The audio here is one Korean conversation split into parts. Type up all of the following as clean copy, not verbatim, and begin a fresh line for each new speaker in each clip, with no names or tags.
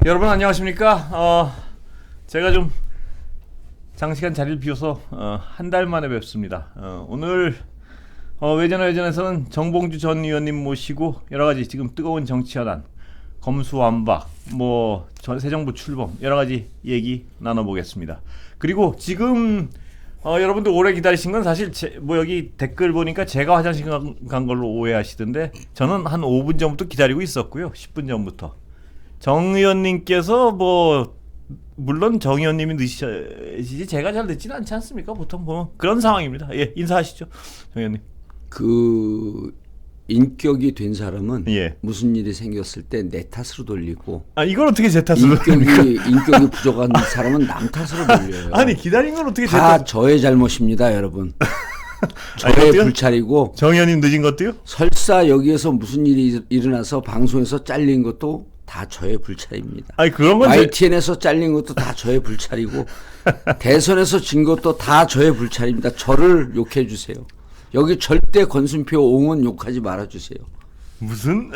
여러분 안녕하십니까? 제가 좀 장시간 자리를 비워서 한 달 만에 뵙습니다. 오늘 외전에서는 정봉주 전 의원님 모시고 여러 가지 지금 뜨거운 정치 현안, 검수완박, 새 정부 출범 여러 가지 얘기 나눠보겠습니다. 그리고 지금 여러분들 오래 기다리신 건 사실 여기 댓글 보니까 제가 화장실 간 걸로 오해하시던데 저는 한 5분 전부터 기다리고 있었고요. 10분 전부터. 정 의원님께서 물론 정 의원님이 늦으시지 제가 잘 늦지는 않지 않습니까? 보통 보면 그런 상황입니다. 예, 인사하시죠, 정 의원님.
인격이 된 사람은
예.
무슨 일이 생겼을 때 내 탓으로 돌리고,
이걸 어떻게 제 탓으로
인격이 부족한 사람은 남 탓으로 돌려요.
아니 기다린 걸 어떻게
다 저의 잘못입니다, 여러분. 저의 불찰이고.
정 의원님 늦은 것도요?
설사 여기에서 무슨 일이 일어나서 방송에서 잘린 것도 다 저의 불찰입니다.
그런 건
YTN에서 잘린 것도 다 저의 불찰이고 대선에서 진 것도 다 저의 불찰입니다. 저를 욕해 주세요. 여기 절대 권순표 옹은 욕하지 말아주세요.
무슨?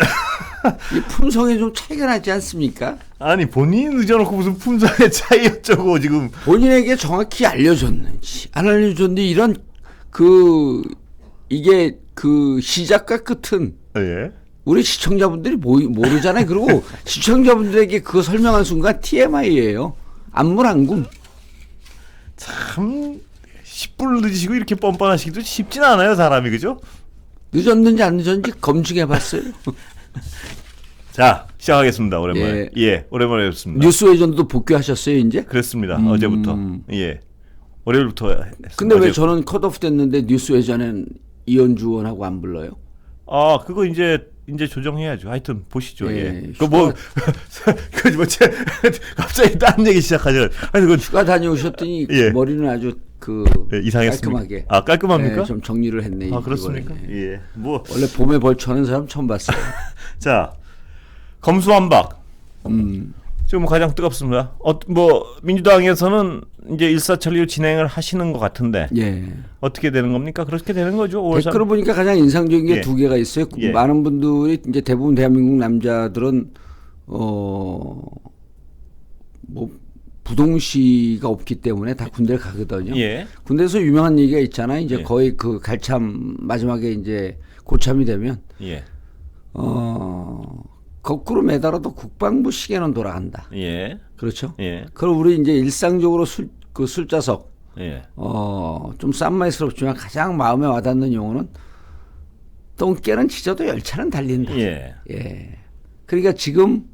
이 품성에 좀 차이가 나지 않습니까?
아니 본인이 늦어놓고 무슨 품성의 차이 어쩌고 지금.
본인에게 정확히 알려줬는지 안 알려줬는데 이런 이게 시작과 끝은
예.
우리 시청자분들이 모르잖아요. 그리고 시청자분들에게 그거 설명한 순간 TMI예요. 안물안궁.
참 10분 늦으시고 이렇게 뻔뻔하시기도 쉽진 않아요, 사람이. 그죠?
늦었는지 안 늦었는지 검증해봤어요.
자, 시작하겠습니다. 오랜만에. 예, 오랜만에 뵙습니다.
뉴스웨전도 복귀하셨어요, 이제?
그랬습니다. 어제부터. 예. 월요일부터 했습니다.
근데 왜 저는 컷오프 됐는데 뉴스웨전은 이현주 의원하고 안 불러요?
그거 이제 조정해야죠. 하여튼 보시죠. 예. 갑자기 딴 얘기 시작하죠.
휴가 다녀오셨더니 머리는 아주
이상했습니다.
깔끔하게.
깔끔합니까?
좀 정리를 했네.
그렇습니까? 예.
원래 봄에 벌초하는 사람 처음 봤어요.
자, 검수완박. 지금 가장 뜨겁습니다. 민주당에서는 이제 일사천리로 진행을 하시는 것 같은데, 어떻게 되는 겁니까? 그렇게 되는 거죠.
댓글을 보니까 가장 인상적인 게 두 개가 있어요. 많은 분들이 이제 대부분 대한민국 남자들은 부동시가 없기 때문에 다 군대를 가거든요. 군대에서 유명한 얘기가 있잖아요. 이제 거의 갈참 마지막에 이제 고참이 되면 거꾸로 매달아도 국방부 시계는 돌아간다. 그렇죠? 그럼 우리 이제 일상적으로 술자석, 좀 싼말스럽지만 가장 마음에 와닿는 용어는 똥개는 짖어도 열차는 달린다. 그러니까 지금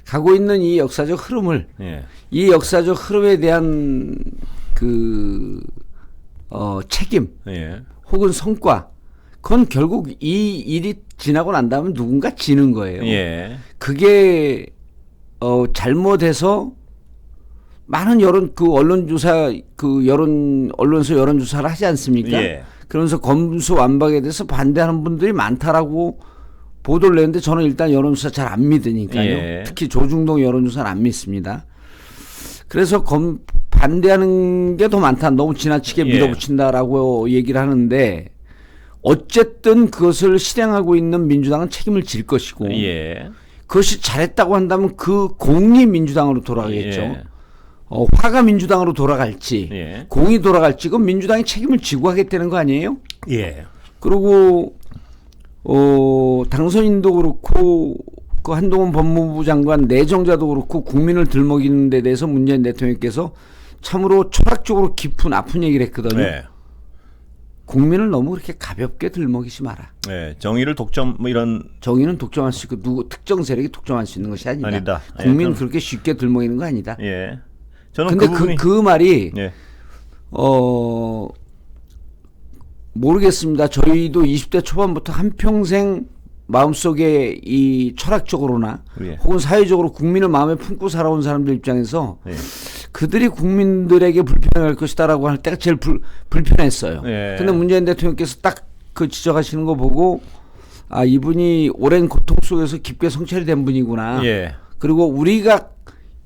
가고 있는 이 역사적 흐름을, 이 역사적 흐름에 대한 책임, 혹은 성과, 그건 결국 이 일이 지나고 난 다음에 누군가 지는 거예요. 그게 잘못해서 많은 언론조사 언론에서 여론조사를 하지 않습니까? 그러면서 검수완박에 대해서 반대하는 분들이 많다라고 보도를 냈는데 저는 일단 여론조사 잘 안 믿으니까요. 특히 조중동 여론조사는 안 믿습니다. 그래서 반대하는 게 더 많다. 너무 지나치게 밀어붙인다라고 얘기를 하는데, 어쨌든 그것을 실행하고 있는 민주당은 책임을 질 것이고, 그것이 잘했다고 한다면 그 공이 민주당으로 돌아가겠죠. 화가 민주당으로 돌아갈지, 공이 돌아갈지, 그건 민주당이 책임을 지고 하겠다는 거 아니에요? 그리고 당선인도 그렇고 그 한동훈 법무부 장관 내정자도 그렇고 국민을 들먹이는 데 대해서 문재인 대통령께서 참으로 철학적으로 깊은 아픈 얘기를 했거든요. 국민을 너무 그렇게 가볍게 들먹이지 마라.
정의를
정의는 독점할 수 있고 특정 세력이 독점할 수 있는 것이 아니다. 국민을 그렇게 쉽게 들먹이는 거 아니다.
저는
근데 그 말이 모르겠습니다. 저희도 20대 초반부터 한평생 마음속에 이 철학적으로나 혹은 사회적으로 국민을 마음에 품고 살아온 사람들 입장에서 그들이 국민들에게 불편할 것이다라고 할 때가 제일 불편했어요. 근데 문재인 대통령께서 딱 지적하시는 거 보고 이분이 오랜 고통 속에서 깊게 성찰이 된 분이구나. 그리고 우리가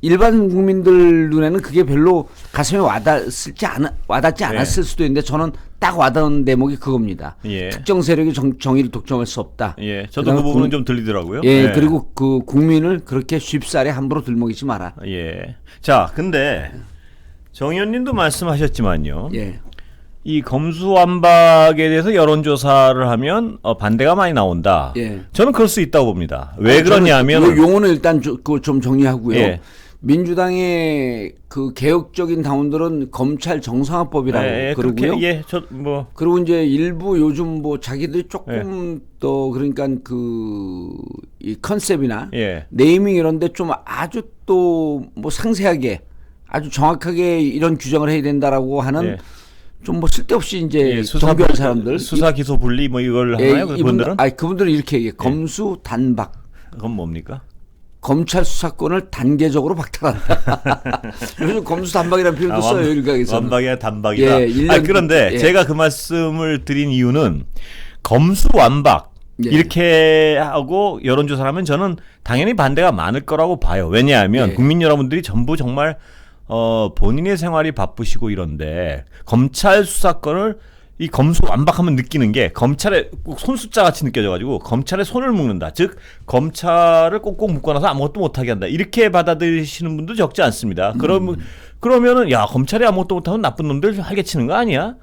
일반 국민들 눈에는 그게 별로 가슴에 와닿지 않았을 수도 있는데 저는 딱 와닿은 대목이 그겁니다.
예.
특정 세력이 정의를 독점할 수 없다.
예, 저도 그 부분은 좀 들리더라고요.
예,
예.
그리고 그 국민을 그렇게 쉽사리 함부로 들먹이지 마라.
예. 자, 근데 정 의원님도 말씀하셨지만요.
예.
이 검수완박에 대해서 여론조사를 하면 반대가 많이 나온다.
예.
저는 그럴 수 있다고 봅니다. 왜 그러냐면
요 용어는 일단 그거 좀 정리하고요.
예.
민주당의 그 개혁적인 당원들은 검찰 정상화법이라고 그러고요.
예, 저 뭐
그리고 이제 일부 요즘 뭐 자기들이 조금 더 그러니까 그 이 컨셉이나
예.
네이밍 이런데 좀 아주 또 뭐 상세하게 아주 정확하게 이런 규정을 해야 된다라고 하는
예.
좀 뭐 쓸데없이 이제
예,
정비한 사람들
수사 기소 분리 뭐 이걸
예,
하나요? 그분들은?
그분들은 이렇게 얘기해. 검수 단박.
그건 뭡니까?
검찰 수사권을 단계적으로 박탈한다. 요즘 검수 단박이라는 표현도 써요 일각에서.
완박이야 단박이다.
예,
그런데
예.
제가 그 말씀을 드린 이유는 검수완박
예.
이렇게 하고 여론조사를 하면 저는 당연히 반대가 많을 거라고 봐요. 왜냐하면
예.
국민 여러분들이 전부 정말 본인의 생활이 바쁘시고 이런데 검찰 수사권을 이 검수완박하면 느끼는 게 검찰의 꼭 손숫자 같이 느껴져가지고 검찰에 손을 묶는다. 즉 검찰을 꼭꼭 묶어놔서 아무것도 못하게 한다. 이렇게 받아들이시는 분도 적지 않습니다. 그러면은 야 검찰이 아무것도 못하면 나쁜 놈들 활개 치는 거 아니야?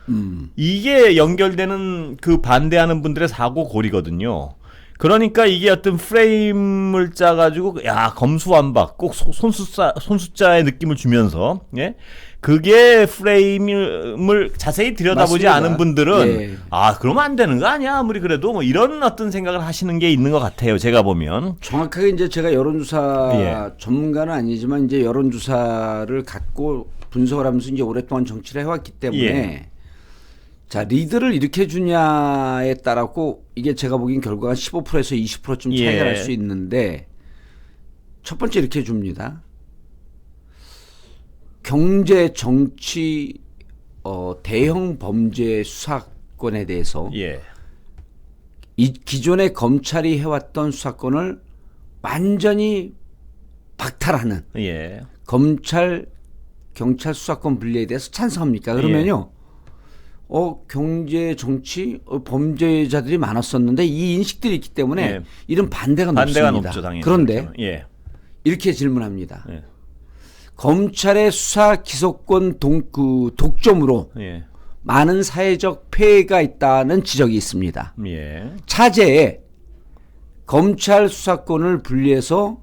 이게 연결되는 그 반대하는 분들의 사고 골이거든요. 그러니까 이게 어떤 프레임을 짜가지고 야 검수완박 꼭 손숫자의 느낌을 주면서 예 그게 프레임을 자세히 들여다보지
맞습니다.
않은 분들은
예.
아 그러면 안 되는 거 아니야 아무리 그래도 뭐 이런 어떤 생각을 하시는 게 있는 것 같아요 제가 보면.
정확하게 이제 제가 여론조사
예.
전문가는 아니지만 이제 여론조사를 갖고 분석을 하면서 이제 오랫동안 정치를 해왔기 때문에
예.
자 리드를 이렇게 주냐에 따라고 이게 제가 보기엔 결과가 15%에서 20%쯤 차이가
예.
날 수 있는데 첫 번째 이렇게 줍니다. 경제 정치 대형 범죄 수사권에 대해서
예.
이 기존의 검찰이 해왔던 수사권을 완전히 박탈하는
예.
검찰 경찰 수사권 분리에 대해서 찬성합니까? 그러면요. 경제 정치 범죄자들이 많았었는데 이 인식들이 있기 때문에
예.
이런 반대가
반대가
높습니다.
높죠 당연히.
그런데
그렇죠. 예.
이렇게 질문합니다.
예.
검찰의 수사 기소권 독점으로
예.
많은 사회적 폐해가 있다는 지적이 있습니다.
예.
차제에 검찰 수사권을 분리해서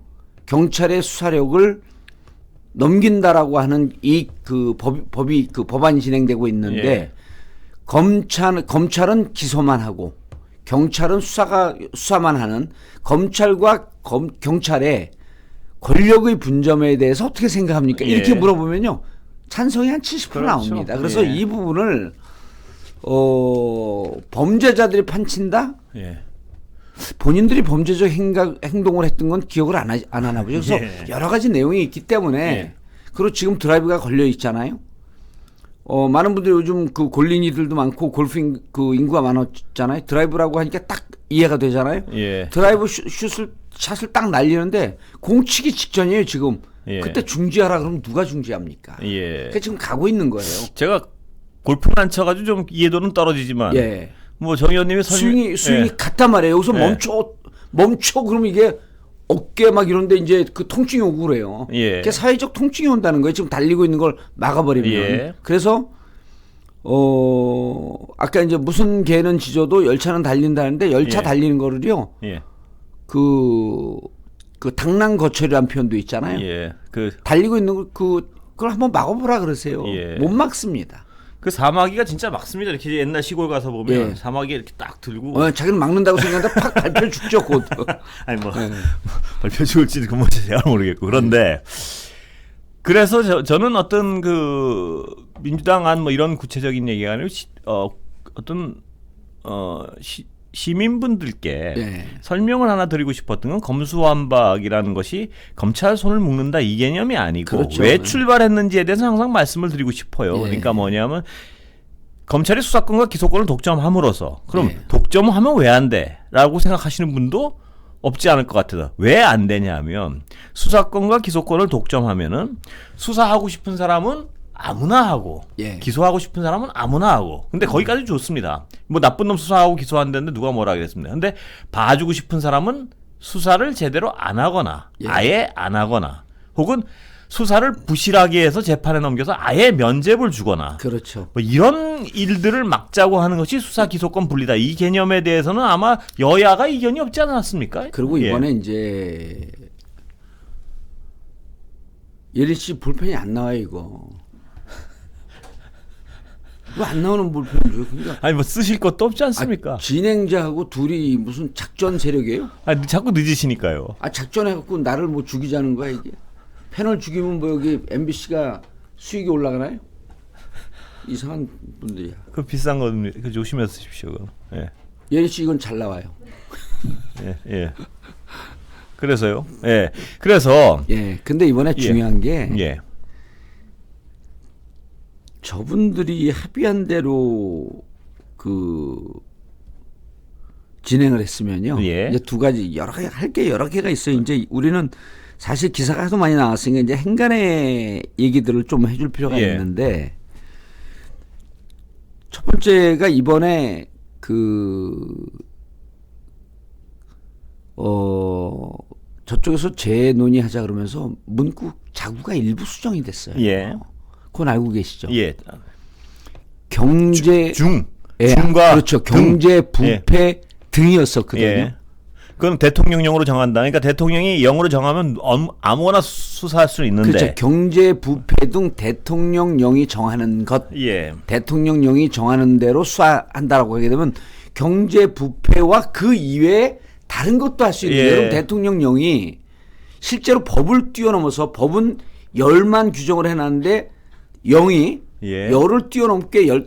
경찰의 수사력을 넘긴다라고 하는 이 그 법이 그 법안이 진행되고 있는데
예.
검찰은 기소만 하고 경찰은 수사만 하는 검찰과 경찰의 권력의 분점에 대해서 어떻게 생각합니까? 이렇게
예.
물어보면요. 찬성이 한 70%
그렇죠.
나옵니다. 그래서
예.
이 부분을 범죄자들이 판친다?
예.
본인들이 범죄적 행동을 했던 건 기억을 안 하나 보죠. 그래서
예.
여러 가지 내용이 있기 때문에
예.
그리고 지금 드라이브가 걸려 있잖아요. 많은 분들이 요즘 그 골린이들도 많고 골프 인구가 많았잖아요. 드라이브라고 하니까 딱 이해가 되잖아요.
예.
드라이브 샷을 딱 날리는데 공 치기 직전이에요 지금.
예.
그때 중지하라 그러면 누가 중지합니까?
예.
그러니까 지금 가고 있는 거예요.
제가 골프를 안 쳐가지고 좀 이해도는 떨어지지만
예.
뭐 정 의원님의
스윙이
예.
같단 말이에요. 여기서
예.
멈춰 그러면 이게 어깨 막 이런데 이제 그 통증이 오고 그래요.
예.
그게 사회적 통증이 온다는 거예요. 지금 달리고 있는 걸 막아버리면.
예.
그래서 아까 이제 무슨 개는 짖어도 열차는 달린다는데 열차
예.
달리는 거를요.
예.
그 당랑거철이라는 표현도 있잖아요.
예.
달리고 있는 그걸 한번 막아보라 그러세요.
예.
못 막습니다.
그 사마귀가 진짜 막습니다. 이렇게 옛날 시골 가서 보면
예.
사마귀 이렇게 딱 들고
자기는 막는다고 생각하는데 팍 밟혀 죽죠 곧.
아니 뭐 발표 죽을지는 그건 잘 모르겠고 그런데 그래서 저는 어떤 그 민주당 안 뭐 이런 구체적인 얘기가 아니고 어떤 시민분들께
예.
설명을 하나 드리고 싶었던 건 검수완박이라는 것이 검찰 손을 묶는다 이 개념이 아니고
그렇죠.
왜 출발했는지에 대해서 항상 말씀을 드리고 싶어요.
예.
그러니까 뭐냐면 검찰이 수사권과 기소권을 독점함으로써 그럼
예.
독점하면 왜 안 돼? 라고 생각하시는 분도 없지 않을 것 같아서. 왜 안 되냐면 수사권과 기소권을 독점하면은 수사하고 싶은 사람은 아무나 하고
예.
기소하고 싶은 사람은 아무나 하고. 근데 거기까지 좋습니다. 뭐 나쁜 놈 수사하고 기소한다는데 누가 뭐라 그랬습니다. 근데 봐주고 싶은 사람은 수사를 제대로 안 하거나
예.
아예 안 하거나 혹은 수사를 부실하게 해서 재판에 넘겨서 아예 면죄부를 주거나
그렇죠.
뭐 이런 일들을 막자고 하는 것이 수사 기소권 분리다. 이 개념에 대해서는 아마 여야가 이견이 없지 않았습니까?
그리고
예.
이번에 이제 예린 씨 볼펜이 안 나와요 이거. 왜 안 나오는 볼펜을 줘요? 그러니까
아니 뭐 쓰실 것도 없지 않습니까?
진행자하고 둘이 무슨 작전 세력이에요?
아니, 자꾸 늦으시니까요.
작전해갖고 나를 뭐 죽이자는 거야 이게? 패널 죽이면 뭐 여기 MBC가 수익이 올라가나요? 이상한 분들이야.
그 비싼 거는 그 조심해서 쓰십시오. 예.
예린 씨 이건 잘 나와요.
예. 예. 그래서요. 예. 그래서
예. 근데 이번에 중요한 게
예.
저분들이 합의한 대로 그 진행을 했으면요.
예.
이제 두 가지 여러 개 할 게 여러 개가 있어요. 이제 우리는 사실 기사가 하도 많이 나왔으니까 이제 행간의 얘기들을 좀 해줄 필요가
예.
있는데 첫 번째가 이번에 저쪽에서 재논의하자 그러면서 문구 자구가 일부 수정이 됐어요.
예.
그건 알고 계시죠?
예.
경제 예,
중과
그렇죠.
등.
경제 부패 등이었었거든요.
예. 그건 대통령령으로 정한다. 그러니까 대통령이 영으로 정하면 아무거나 수사할 수 있는데.
그렇죠. 경제 부패 등 대통령령이 정하는 것,
예.
대통령령이 정하는 대로 수사한다라고 하게 되면 경제 부패와 그 이외에 다른 것도 할 수 있는
예.
여러분 대통령령이 실제로 법을 뛰어넘어서 법은 10만 규정을 해놨는데 영이
예.
열을 뛰어넘게 15,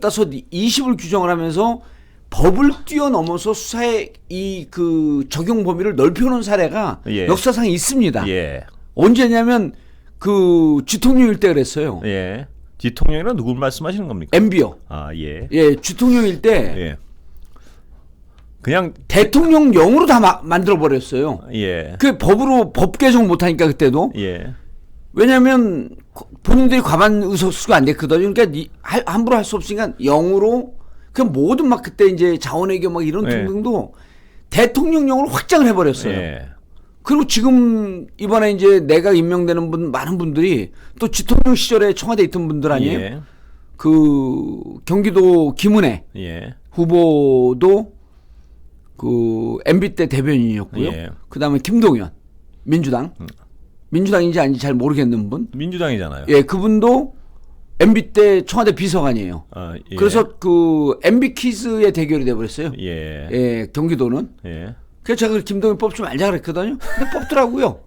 20을 규정을 하면서 법을 뛰어넘어서 수사의 이 그 적용 범위를 넓혀놓은 사례가
예.
역사상 있습니다.
예.
언제냐면 그 지통령일 때 그랬어요.
예. 지통령이란 누굴 말씀하시는 겁니까?
MB요.
아, 예.
예, 지통령일 때
예. 그냥
대통령령으로 다 만들어 버렸어요.
예.
그 법으로 법 개정 못 하니까 그때도.
예.
왜냐면 본인들이 과반 의석수가 안 됐거든요. 그러니까 함부로 할 수 없으니까 영으로 그 모든 막 그때 이제 자원외교 막 이런
예.
등등도 대통령령으로 확장을 해버렸어요.
예.
그리고 지금 이번에 이제 내가 임명되는 많은 분들이 또 지통령 시절에 청와대에 있던 분들 아니에요?
예.
그 경기도 김은혜
예.
후보도 그 MB 때 대변인이었고요.
예.
그다음에 김동연 민주당 민주당인지 아닌지 잘 모르겠는 분.
민주당이잖아요.
예, 그분도 MB 때 청와대 비서관이에요.
아, 예.
그래서 그 MB 퀴즈의 대결이 돼버렸어요.
예.
예, 경기도는.
예.
그래서 제가 김동연 뽑지 말자 그랬거든요. 근데 뽑더라고요.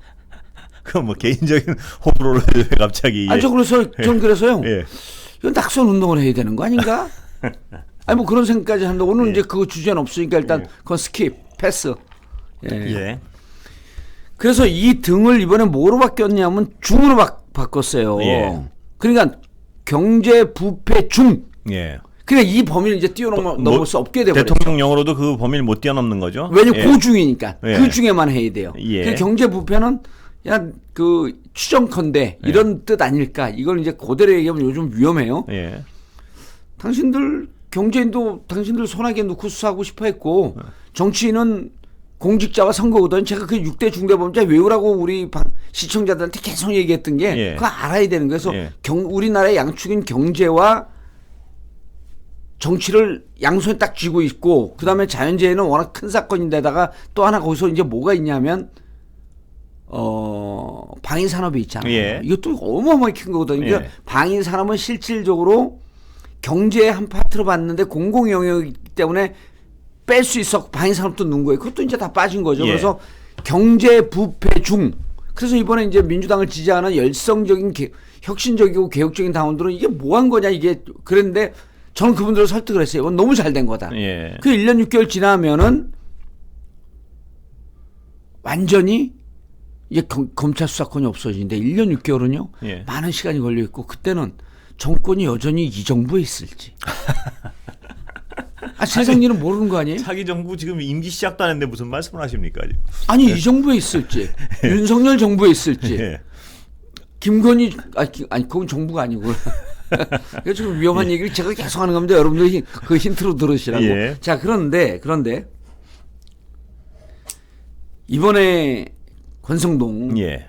그건 뭐 개인적인 호불호를 왜 갑자기.
아니, 저 그래서 전 그래서요.
예.
이건 낙선 운동을 해야 되는 거 아닌가? 아니 뭐 그런 생각까지 하는데 오늘
예.
이제 그 주제는 없으니까 일단
예.
그건 스킵, 패스. 예.
예.
그래서 이 등을 이번에 뭐로 바뀌었냐면 중으로 바꿨어요.
예.
그러니까 경제 부패 중.
예.
그러니까 이 범위를 이제 뛰어넘을 수 없게 돼버렸죠.
대통령령으로도 그 범위를 못 뛰어넘는 거죠.
왜냐면
예.
고중이니까
예.
그 중에만 해야 돼요.
예.
그 경제 부패는 야 그 추정컨대 이런 뜻 아닐까? 이걸 이제 그대로 얘기하면 요즘 위험해요.
예.
당신들 경제인도 당신들 손아귀에 넣고 수사하고 싶어했고 정치인은 공직자와 선거거든. 제가 그 6대 중대범죄 외우라고 우리 시청자들한테 계속 얘기했던 게
예.
그거 알아야 되는 거예요. 그래서
예.
우리나라의 양축인 경제와 정치를 양손에 딱 쥐고 있고 그다음에 자연재해는 워낙 큰 사건인데다가 또 하나 거기서 이제 뭐가 있냐면 방위 산업이 있잖아요.
예.
이것도 어마어마하게 큰 거거든요. 그러니까
예.
방위 산업은 실질적으로 경제의 한 파트로 봤는데 공공 영역이기 때문에 뺄 수 있어 방위 산업도 넣은 거예요. 그것도 이제 다 빠진 거죠.
예.
그래서 경제 부패 중. 그래서 이번에 이제 민주당을 지지하는 열성적인 혁신적이고 개혁적인 당원들은 이게 뭐 한 거냐 이게 그랬는데 저는 그분들을 설득을 했어요. 이건 너무 잘 된 거다.
예.
그 1년 6개월 지나면은 완전히 이제 검찰 수사권이 없어지는데 1년 6개월은요.
예.
많은 시간이 걸려 있고 그때는 정권이 여전히 이 정부에 있을지. 아, 세상 일은 모르는 거 아니에요?
차기 정부 지금 임기 시작도 안 했는데 무슨 말씀을 하십니까?
아니 이 정부에 있을지 윤석열 정부에 있을지
예.
김건희 아니 그건 정부가 아니고 이거 좀 위험한 얘기를 제가 계속 하는 겁니다. 여러분들이 그 힌트로 들으시라고.
예.
자 그런데 이번에 권성동
예.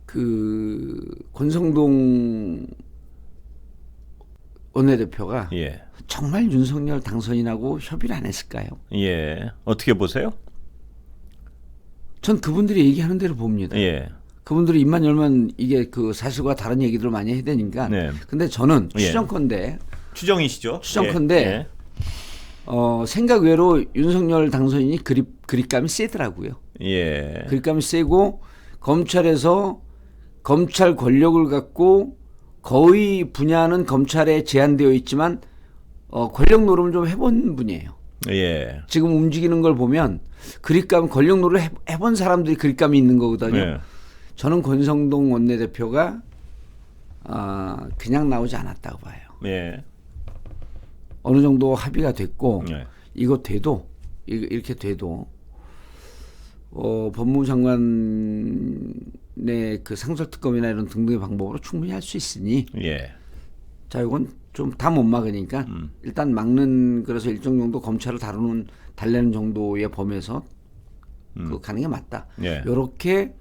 그 권성동 원내대표가
예.
정말 윤석열 당선인하고 협의를 안 했을까요?
예. 어떻게 보세요?
전 그분들이 얘기하는 대로 봅니다.
예.
그분들이 입만 열면 이게 그 사실과 다른 얘기들을 많이 해야 되니까.
네.
근데 저는
예.
추정컨대
예.
생각 외로 윤석열 당선인이 그립감이 세더라고요.
예.
그립감이 세고 검찰에서 검찰 권력을 갖고 거의 분야는 검찰에 제한되어 있지만 권력 노름을 좀 해본 분이에요.
예.
지금 움직이는 걸 보면 권력 노름을 해본 사람들이 그립감이 있는 거거든요.
예.
저는 권성동 원내대표가 그냥 나오지 않았다고 봐요.
예.
어느 정도 합의가 됐고
예.
이렇게 돼도 법무부 장관의 그 상설특검이나 이런 등등의 방법으로 충분히 할 수 있으니
예.
자 이건 좀 다 못 막으니까 일단 막는 그래서 일정 정도 검찰을 달래는 정도의 범위에서 그 가는 게 맞다.
예.
이렇게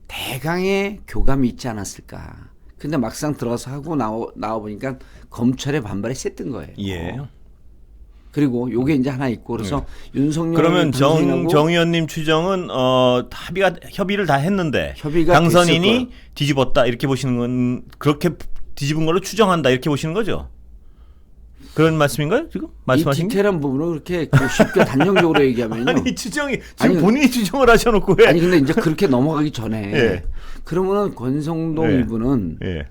대강의 교감이 있지 않았을까. 근데 막상 들어가서 하고 나와 보니까 검찰의 반발이 셌던 거예요.
예.
그리고 요게 이제 하나 있고 그래서 윤석열
그러면
당선인하고
정 의원님 추정은 협의를 다 했는데
협의가
당선인이 뒤집었다 이렇게 보시는 건 그렇게 뒤집은 걸로 추정한다 이렇게 보시는 거죠? 그런 말씀인가요 지금 말씀하신
이
게?
디테일한 부분을 그렇게 쉽게 단정적으로 얘기하면요.
아니 추정이 지금 본인이 추정을 하셔놓고 왜?
아니 근데 이제 그렇게 넘어가기 전에
예.
그러면은 권성동
예.
이분은
예.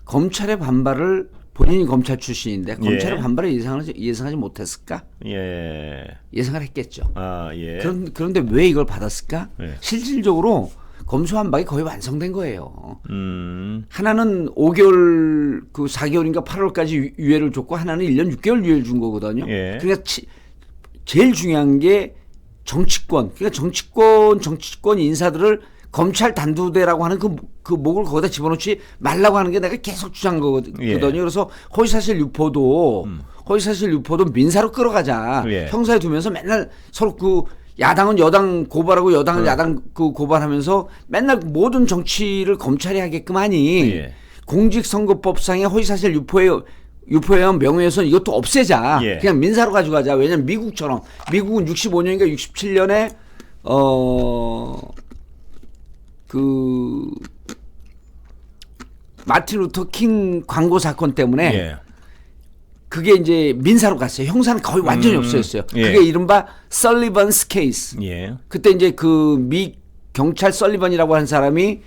검찰의 반발을 본인이 검찰 출신인데 검찰의
예.
반발을 예상하지 못했을까?
예.
예상을 했겠죠.
아 예.
그런데 왜 이걸 받았을까?
예.
실질적으로 검수완박이 거의 완성된 거예요.
음.
하나는 5개월 그 4개월인가 8월까지 유예를 줬고 하나는 1년 6개월 유예를 준 거거든요.
예.
그러니까 제일 중요한 게 정치권. 그러니까 정치권 인사들을 검찰 단두대라고 하는 그 목을 거기다 집어넣지 말라고 하는 게 내가 계속 주장한 거거든요.
예.
그래서 허위사실 유포도 민사로 끌어가자.
예.
형사에 두면서 맨날 서로 그 야당은 여당 고발하고 여당은 야당 그 고발하면서 맨날 모든 정치를 검찰이 하게끔 하니
예.
공직선거법상의 허위사실 유포에 의한 명예훼손 이것도 없애자.
예.
그냥 민사로 가져가자. 왜냐면 미국은 65년인가 67년에 그 마틴 루터 킹 광고 사건 때문에
예.
그게 이제 민사로 갔어요. 형사는 거의 완전히 없어졌어요.
예.
그게 이른바 설리번스 케이스.
예.
그때 이제 그 미 경찰 설리번이라고 하는 사람이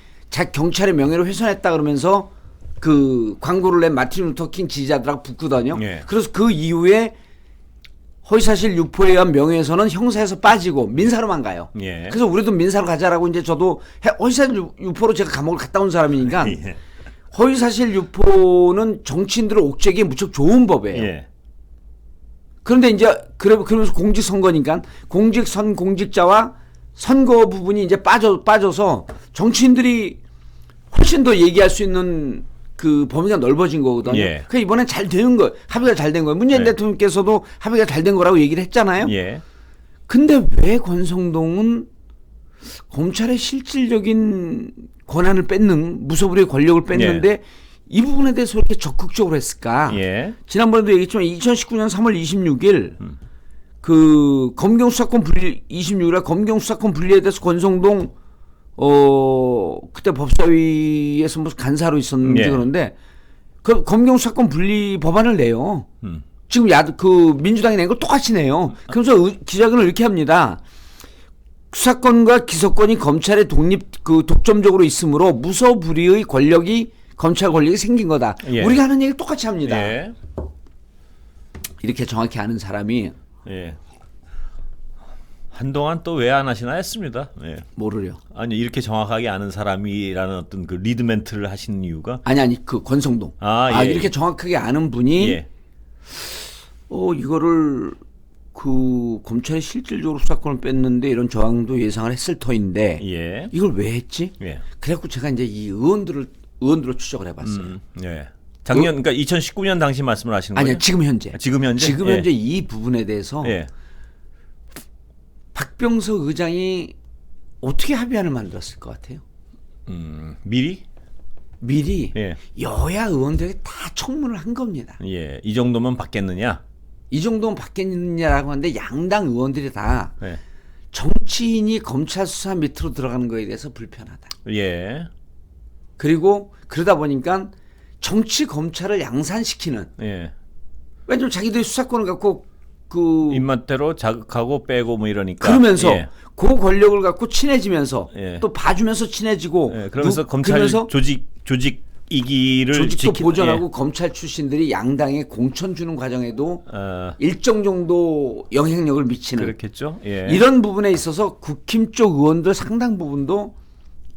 경찰의 명예를 훼손했다 그러면서 그 광고를 낸 마틴 루터 킹 지지자들하고 붙거든요.
예.
그래서 그 이후에 허위사실 유포에 의한 명예훼손은 형사에서 빠지고 민사로만 가요.
예.
그래서 우리도 민사로 가자라고 이제 저도 허위사실 유포로 제가 감옥을 갔다 온 사람이니까
예.
허위사실 유포는 정치인들을 옥죄기에 무척 좋은 법이에요.
예.
그런데 이제 그러면서 공직선거니까 공직자와 선거 부분이 이제 빠져서 정치인들이 훨씬 더 얘기할 수 있는 그 범위가 넓어진 거거든요.
예.
그 이번엔 잘 되는 거, 합의가 잘 된 거예요. 문재인
예.
대통령께서도 합의가 잘 된 거라고 얘기를 했잖아요.
예.
근데 왜 권성동은 검찰의 실질적인 권한을 무소불위의 권력을 뺐는데 이 부분에 대해서 이렇게 적극적으로 했을까?
예.
지난번에도 얘기했지만 2019년 3월 26일 그 검경수사권 분리 26일에 검경수사권 분리에 대해서 권성동 그때 법사위에서 무슨 간사로 있었는지
예.
그런데 그 검경수사권 분리 법안을 내요. 지금 그 민주당이 낸 거 똑같이 내요. 그래서 기자회견을 이렇게 합니다. 수사권과 기소권이 검찰의 독점적으로 있으므로 무소불위의 검찰 권력이 생긴 거다.
예.
우리가 하는 얘기 똑같이 합니다.
예.
이렇게 정확히 아는 사람이
예. 한동안 또 왜 안 하시나 했습니다. 예.
뭐를요?
아니 이렇게 정확하게 아는 사람이라는 어떤 그 리드 멘트를 하시는 이유가
아니 그 권성동.
예.
이렇게 정확하게 아는 분이
예.
이거를 그 검찰이 실질적으로 수사권을 뺐는데 이런 저항도 예상을 했을 터인데
예.
이걸 왜 했지?
예.
그래갖고 제가 이제 이 의원들로 추적을 해봤어요.
예. 작년 그러니까 2019년 당시 말씀을 하시는 거예요?
아니요, 지금 현재.
지금 현재?
지금
예.
현재 이 부분에 대해서
예.
박병석 의장이 어떻게 합의안을 만들었을 것 같아요?
미리?
미리
예.
여야 의원들에게 다 청문을 한 겁니다.
예. 이 정도면 받겠느냐?
이 정도면 받겠느냐라고 하는데 양당 의원들이 다
예.
정치인이 검찰 수사 밑으로 들어가는 거에 대해서 불편하다.
예.
그리고 그러다 보니까 정치 검찰을 양산시키는,
예.
왜냐면 자기들이 수사권을 갖고 그
입맛대로 자극하고 빼고 뭐 이러니까.
그러면서
예.
그 권력을 갖고 친해지면서
예.
또 봐주면서 친해지고
예. 그러면서 검찰
그러면서
조직 이기를
조직도 보존하고
예.
검찰 출신들이 양당에 공천 주는 과정에도
어,
일정 정도 영향력을 미치는
그렇겠죠. 예.
이런 부분에 있어서 국힘 쪽 의원들 상당 부분도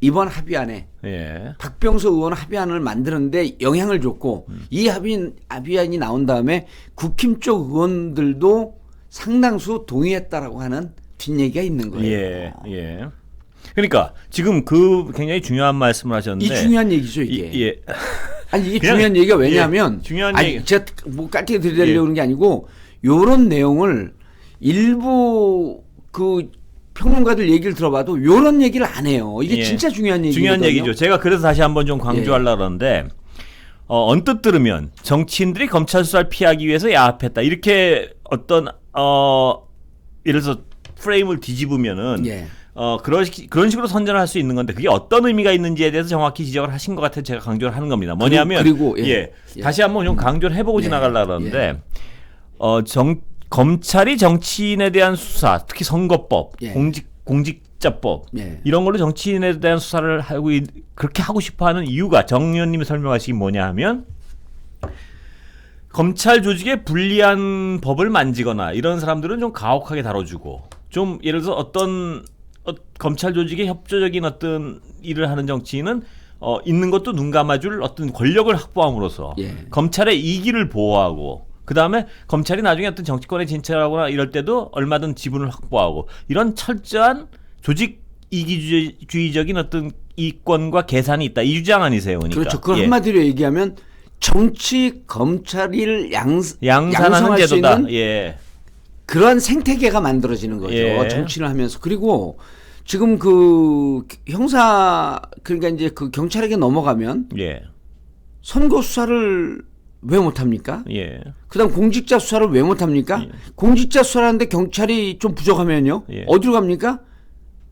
이번 합의안에
예.
박병석 의원 합의안을 만드는데 영향을 줬고 이 합의안이 나온 다음에 국힘 쪽 의원들도 상당수 동의했다라고 하는 뒷얘기가 있는 거예요.
예. 예. 그러니까 지금 그 굉장히 중요한 말씀을 하셨는데
이 중요한 얘기죠 이게.
예.
아니 이게
그냥,
중요한 얘기가 왜냐하면
중요한
아니
얘기.
제가 뭐 깔때기 들이대려고 그런 게 아니고 요런 내용을 일부 그 평론가들 얘기를 들어봐도 요런 얘기를 안 해요. 이게
예.
진짜 중요한 얘기거든요.
중요한 얘기죠. 제가 그래서 다시 한번 좀 강조하려고 그러는데 언뜻 들으면 정치인들이 검찰 수사를 피하기 위해서 야합했다. 이렇게 어떤 예를 들어서 프레임을 뒤집으면은
예.
그런 식으로 선전할 수 있는 건데 그게 어떤 의미가 있는지에 대해서 정확히 지적을 하신 것 같아서 제가 강조를 하는 겁니다. 뭐냐면
그리고
예. 다시 한번 좀 강조를 해보고
예.
지나가려고 그러는데 검찰이 정치인에 대한 수사, 특히 선거법,
예.
공직자법
예.
이런 걸로 정치인에 대한 수사를 하고 그렇게 하고 싶어하는 이유가 정 의원님이 설명하시기 뭐냐 하면 검찰 조직에 불리한 법을 만지거나 이런 사람들은 좀 가혹하게 다뤄주고 좀 예를 들어서 어떤 검찰 조직에 협조적인 어떤 일을 하는 정치인은 있는 것도 눈 감아줄 어떤 권력을 확보함으로써
예.
검찰의 이기를 보호하고 그 다음에 검찰이 나중에 어떤 정치권에 진출하거나 이럴 때도 얼마든 지분을 확보하고 이런 철저한 조직 이기주의적인 어떤 이권과 계산이 있다. 이 주장 아니세요? 그러니까.
그렇죠. 그걸
예.
한마디로 얘기하면 정치 검찰을
양산하는
양성할 수
제도다.
있는
예.
그런 생태계가 만들어지는 거죠.
예.
정치를 하면서. 그리고 지금 그 형사 그러니까 이제 그 경찰에게 넘어가면
예.
선거 수사를 왜 못합니까?
예.
그다음 공직자 수사를 왜 못합니까?
예.
공직자 수사하는데 경찰이 좀 부족하면요.
예.
어디로 갑니까?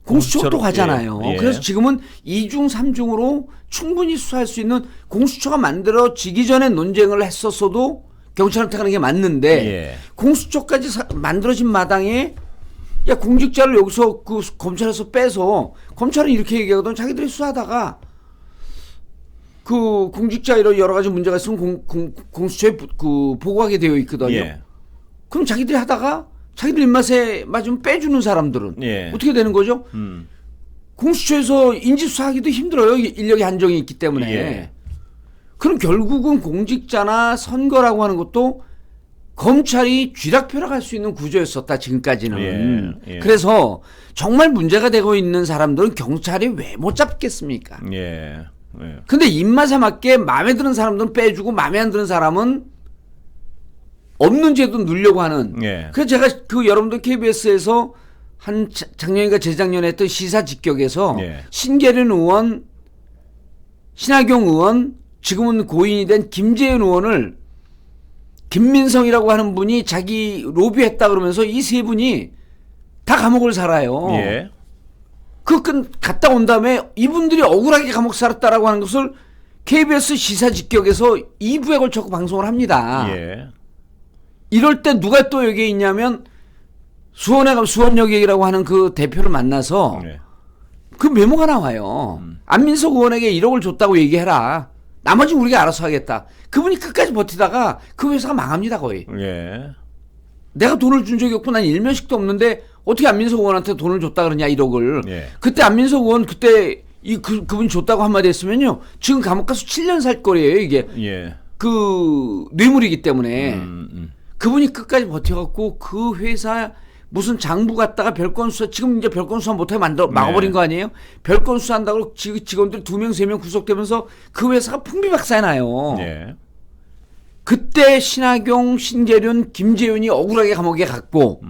공수처로 또
공수처로,
가잖아요.
예. 예.
그래서 지금은 2중 3중으로 충분히 수사할 수 있는 공수처가 만들어지기 전에 논쟁을 했었어도 경찰한테 가는 게 맞는데
예.
공수처까지 만들어진 마당에 야 공직자를 여기서 그 검찰에서 빼서 검찰은 이렇게 얘기하거든. 자기들이 수사하다가 그 공직자 이런 여러 가지 문제가 있으면 공수처에 그 보고하게 되어 있거든요.
예.
그럼 자기들이 하다가 자기들 입맛에 맞으면 빼주는 사람들은
예.
어떻게 되는 거죠? 공수처에서 인지수사하기도 힘들어요. 인력의 한정이 있기 때문에.
예.
그럼 결국은 공직자나 선거라고 하는 것도 검찰이 쥐락펴락할 수 있는 구조였었다 지금까지는.
예. 예.
그래서 정말 문제가 되고 있는 사람들은 경찰이 왜 못 잡겠습니까?
예. 예.
근데 입맛에 맞게 마음에 드는 사람들은 빼주고 마음에 안 드는 사람은 없는 제도 누려고 하는.
예.
그래서 제가 그 여러분들 KBS에서 한 작년인가 재작년에 했던 시사 직격에서
예.
신계륜 의원, 신하경 의원, 지금은 고인이 된 김재현 의원을 김민성이라고 하는 분이 자기 로비했다 그러면서 이 세 분이 다 감옥을 살아요.
예.
갔다 온 다음에 이분들이 억울하게 감옥 살았다라고 하는 것을 KBS 시사 직격에서 2부에 걸쳐 방송을 합니다.
예.
이럴 때 누가 또 여기에 있냐면 수원에 가면 수원여객이라고 하는 그 대표를 만나서
예.
그 메모가 나와요. 안민석 의원에게 1억을 줬다고 얘기해라. 나머지 우리가 알아서 하겠다. 그분이 끝까지 버티다가 그 회사가 망합니다 거의.
예.
내가 돈을 준 적이 없고 난 일면식도 없는데 어떻게 안민석 의원한테 돈을 줬다 그러냐 1억을.
예.
그때 안민석 의원 그때 그분이 줬다고 한마디 했으면요. 지금 감옥 가서 7년 살 거리예요 이게.
예.
그 뇌물이기 때문에. 그분이 끝까지 버텨갖고 그 회사 무슨 장부 갔다가 별건 수사, 지금 이제 별건 수사 못하게 막아버린 거 아니에요? 별건 수사한다고 직원들 2명, 3명 구속되면서 그 회사가 풍비박산이 나요.
예.
그때 신하경, 신재륜, 김재윤이 억울하게 감옥에 갔고,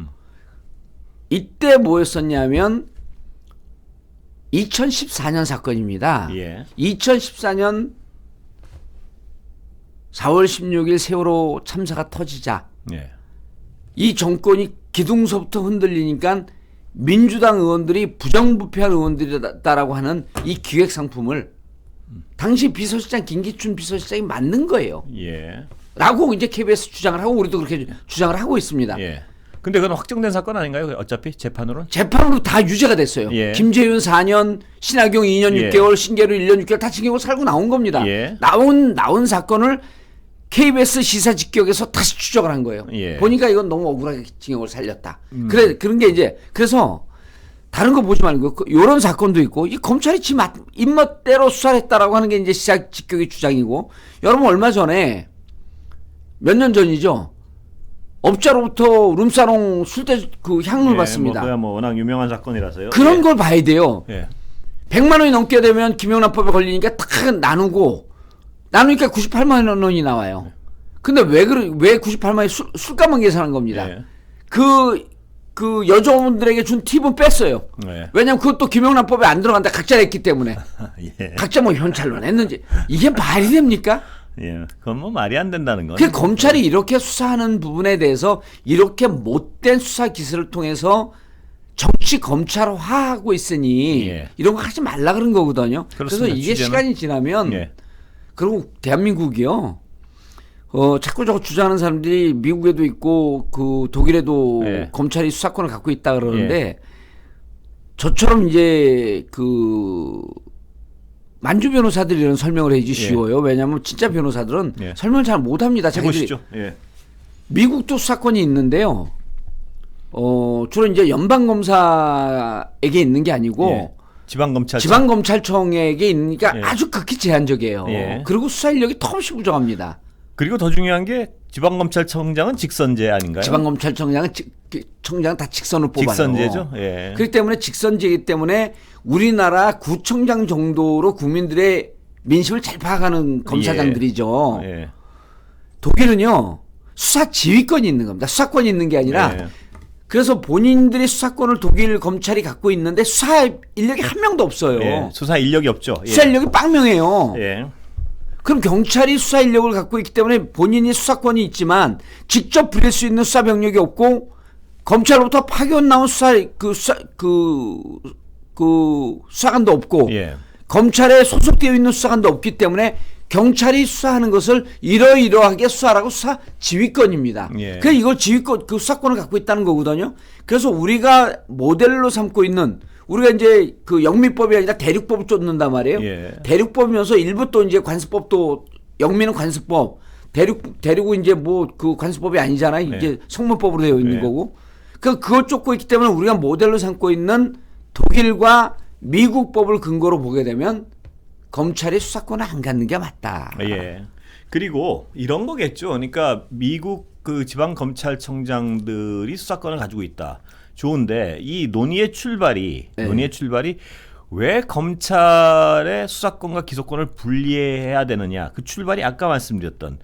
이때 뭐였었냐면 2014년 사건입니다.
예.
2014년 4월 16일 세월호 참사가 터지자
예.
이 정권이 기둥서부터 흔들리니까 민주당 의원들이 부정부패한 의원들이다라고 하는 이 기획 상품을 당시 비서실장 김기춘 비서실장이 만든 거예요.
예.
라고 이제 KBS 주장을 하고 우리도 그렇게 주장을 하고 있습니다.
예. 근데 그건 확정된 사건 아닌가요? 어차피 재판으로는?
재판으로 다 유죄가 됐어요.
예.
김재윤 4년, 신하경 2년
예.
6개월, 신재료 1년 6개월 다 징역을 살고 나온 겁니다.
예.
나온 사건을 KBS 시사 직격에서 다시 추적을 한 거예요.
예.
보니까 이건 너무 억울하게 징역을 살렸다. 그런 게 이제 그래서 다른 거 보지 말고 이런 사건도 있고 이 검찰이 지 입맛대로 수사를 했다라고 하는 게 이제 시사 직격의 주장이고 여러분 얼마 전에 몇 년 전이죠. 업자로부터 룸사롱 술대 그 향물 받습니다.
그야 뭐 워낙 유명한 사건이라서요.
그런
예.
걸 봐야 돼요.
예.
100만 원이 넘게 되면 김영란법에 걸리니까 탁 나누니까 98만 원이 나와요. 근데 왜 98만 원이 술값만 계산한 겁니다.
예.
그 여자분들에게 준 팁은 뺐어요.
예.
왜냐면 그것도 김영란법에 안 들어간다. 각자 냈기 때문에.
예.
각자 뭐 현찰로 냈는지. 이게 말이 됩니까?
예. 그건 뭐 말이 안 된다는 거.
그 검찰이 이렇게 수사하는 부분에 대해서 이렇게 못된 수사 기술을 통해서 정치 검찰화하고 있으니
예.
이런 거 하지 말라 그런 거거든요. 그래서
그렇습니다.
이게
취재는.
시간이 지나면
예.
그리고 대한민국이요. 자꾸 저거 주장하는 사람들이 미국에도 있고 그 독일에도
예.
검찰이 수사권을 갖고 있다 그러는데 저처럼 이제 그 만주 변호사들이 이런 설명을 해야지 쉬워요. 왜냐하면 진짜 변호사들은
예.
설명을 잘 못합니다. 자기들이
해보시죠. 예.
미국도 수사권이 있는데요. 주로 이제 연방 검사에게 있는 게 아니고
예. 지방검찰.
지방검찰청에게 있으니까
예.
아주 극히 제한적이에요.
예.
그리고 수사 인력이 턱없이 부족합니다.
그리고 더 중요한 게 지방검찰청장은 직선제 아닌가요?
지방검찰청장은 청장 다 직선을 뽑아요.
직선제죠. 예.
그렇기 때문에 직선제이기 때문에 우리나라 구청장 정도로 국민들의 민심을 잘 파악하는 검사장들이죠.
예.
독일은요 수사 지휘권이 있는 겁니다. 수사권이 있는 게 아니라
예.
그래서 본인들의 수사권을 독일 검찰이 갖고 있는데 수사 인력이 한 명도 없어요.
예. 수사 인력이 없죠. 예.
수사 인력이 빵명해요.
예.
그럼 경찰이 수사 인력을 갖고 있기 때문에 본인이 수사권이 있지만 직접 부릴 수 있는 수사 병력이 없고 검찰로부터 파견 나온 수사관도 없고
예.
검찰에 소속되어 있는 수사관도 없기 때문에 경찰이 수사하는 것을 이러이러하게 수사라고 수사 지휘권입니다.
예.
그래서 이걸 지휘권, 그 수사권을 갖고 있다는 거거든요. 그래서 우리가 모델로 삼고 있는 우리가 이제 그 영미법이 아니라 대륙법을 쫓는단 말이에요.
예.
대륙법이면서 일부 또 이제 관습법도 영미는 관습법, 대륙은 이제 뭐 그 관습법이 아니잖아요.
네.
이제 성문법으로 되어 있는
네.
거고. 그걸 쫓고 있기 때문에 우리가 모델로 삼고 있는 독일과 미국 법을 근거로 보게 되면 검찰이 수사권을 안 갖는 게 맞다.
예. 그리고 이런 거겠죠. 그러니까 미국 그 지방 검찰청장들이 수사권을 가지고 있다. 좋은데 이 논의의 출발이 왜 검찰의 수사권과 기소권을 분리해야 되느냐. 그 출발이 아까 말씀드렸던